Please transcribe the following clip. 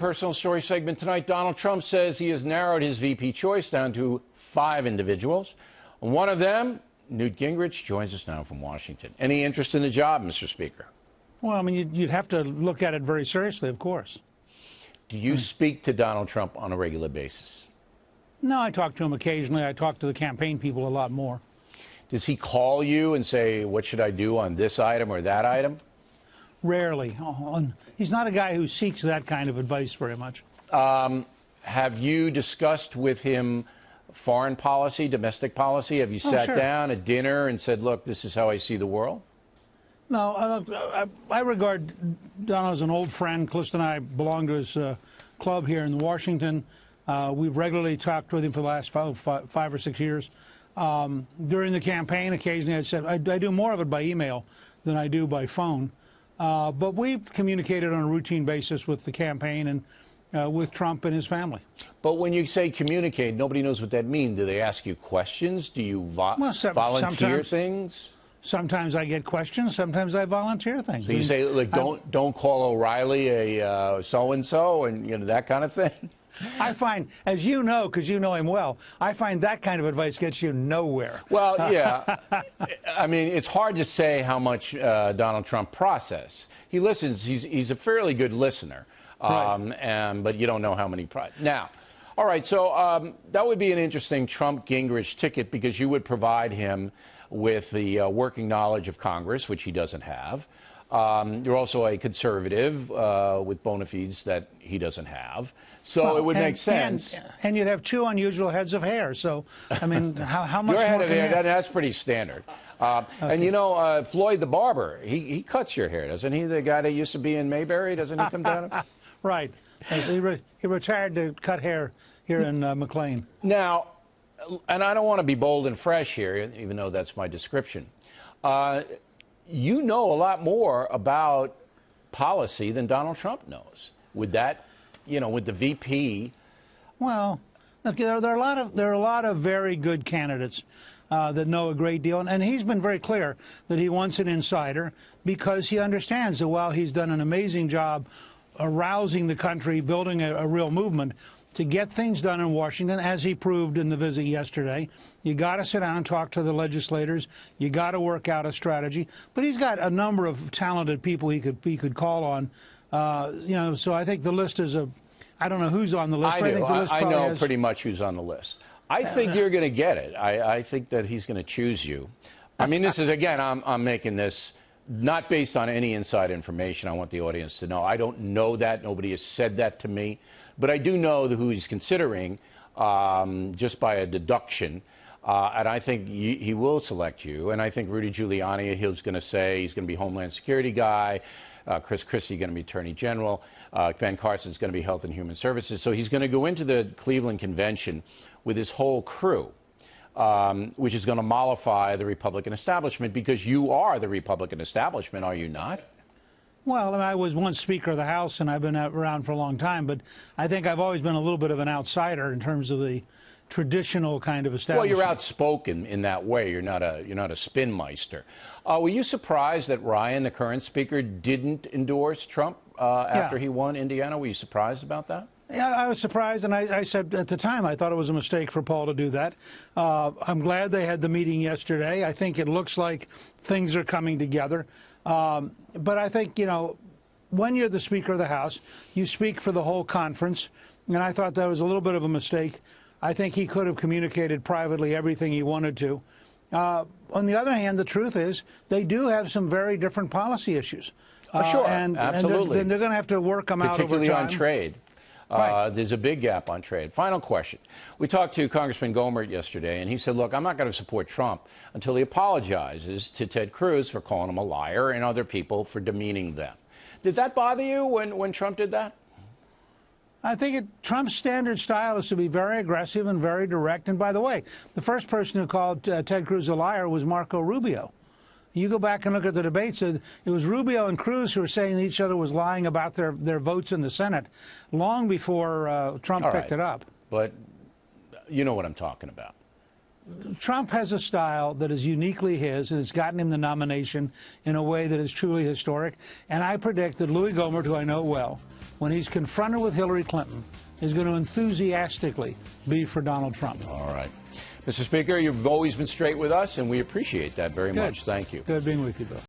personal story segment tonight. Donald Trump says he has narrowed his VP choice down to 5 individuals. One of them, Newt Gingrich, joins us now from Washington. Any interest in the job, Mr. Speaker? Well, I mean, you'd have to look at it very seriously, of course. Do you speak to Donald Trump on a regular basis? No, I talk to him occasionally. I talk to the campaign people a lot more. Does he call you and say, what should I do on this item or that item? Rarely. He's not a guy who seeks that kind of advice very much. Have you discussed with him foreign policy, domestic policy? Have you sat down at dinner and said, look, this is how I see the world? No, I regard Donald as an old friend. Calista and I belong to his club here in Washington. We've regularly talked with him for the last five or 6 years. During the campaign, occasionally I said I do more of it by email than I do by phone. But we've communicated on a routine basis with the campaign and with Trump and his family. But when you say communicate, nobody knows what that means. Do they ask you questions? Do you volunteer things? Sometimes I get questions. Sometimes I volunteer things. So you say, like, don't call O'Reilly a so-and-so and, you know, that kind of thing? I find, as you know, because you know him well, I find that kind of advice gets you nowhere. Well, yeah. I mean, it's hard to say how much Donald Trump processes. He listens. He's a fairly good listener. Right. But you don't know how many. Now, all right, so that would be an interesting Trump-Gingrich ticket because you would provide him with the working knowledge of Congress, which he doesn't have. You're also a conservative with bona fides that he doesn't have. So it would make sense. And you'd have 2 unusual heads of hair. So, I mean, how much your more head of hair, that's pretty standard. Okay. And, you know, Floyd the barber, he cuts your hair, doesn't he? The guy that used to be in Mayberry, doesn't he come down? Right. He retired to cut hair here in McLean. Now, and I don't want to be bold and fresh here, even though that's my description. You know a lot more about policy than Donald Trump knows. With that, you know, with the VP. Well, look, there are a lot of very good candidates that know a great deal, and he's been very clear that he wants an insider because he understands that while he's done an amazing job arousing the country, building a real movement, to get things done in Washington, as he proved in the visit yesterday, you got to sit down and talk to the legislators. You got to work out a strategy. But he's got a number of talented people he could call on. You know, so I think the list is I don't know who's on the list. I know pretty much who's on the list. I think you're going to get it. I think that he's going to choose you. I mean, this is, again, I'm making this not based on any inside information. I want the audience to know. I don't know that. Nobody has said that to me. But I do know who he's considering just by a deduction. And I think he will select you. And I think Rudy Giuliani, he's going to say he's going to be Homeland Security guy. Chris Christie going to be Attorney General. Ben Carson's going to be Health and Human Services. So he's going to go into the Cleveland Convention with his whole crew, which is going to mollify the Republican establishment because you are the Republican establishment, are you not? Well, I was once Speaker of the House, and I've been around for a long time, but I think I've always been a little bit of an outsider in terms of the traditional kind of establishment. Well, you're outspoken in that way. You're not a spinmeister. Were you surprised that Ryan, the current Speaker, didn't endorse Trump after he won Indiana? Were you surprised about that? Yeah, I was surprised, and I said at the time I thought it was a mistake for Paul to do that. I'm glad they had the meeting yesterday. I think it looks like things are coming together. But I think, you know, when you're the Speaker of the House, you speak for the whole conference, and I thought that was a little bit of a mistake. I think he could have communicated privately everything he wanted to. On the other hand, the truth is they do have some very different policy issues. Sure, absolutely. And they're going to have to work them out over time. Particularly on trade. There's a big gap on trade. Final question. We talked to Congressman Gohmert yesterday, and he said, look, I'm not going to support Trump until he apologizes to Ted Cruz for calling him a liar and other people for demeaning them. Did that bother you when Trump did that? I think Trump's standard style is to be very aggressive and very direct. And by the way, the first person who called Ted Cruz a liar was Marco Rubio. You go back and look at the debates, it was Rubio and Cruz who were saying each other was lying about their votes in the Senate long before Trump picked it up. But you know what I'm talking about. Trump has a style that is uniquely his, and it's gotten him the nomination in a way that is truly historic. And I predict that Louis Gohmert, who I know well, when he's confronted with Hillary Clinton, is going to enthusiastically be for Donald Trump. All right. Mr. Speaker, you've always been straight with us, and we appreciate that very much. Thank you. Good being with you, Bill.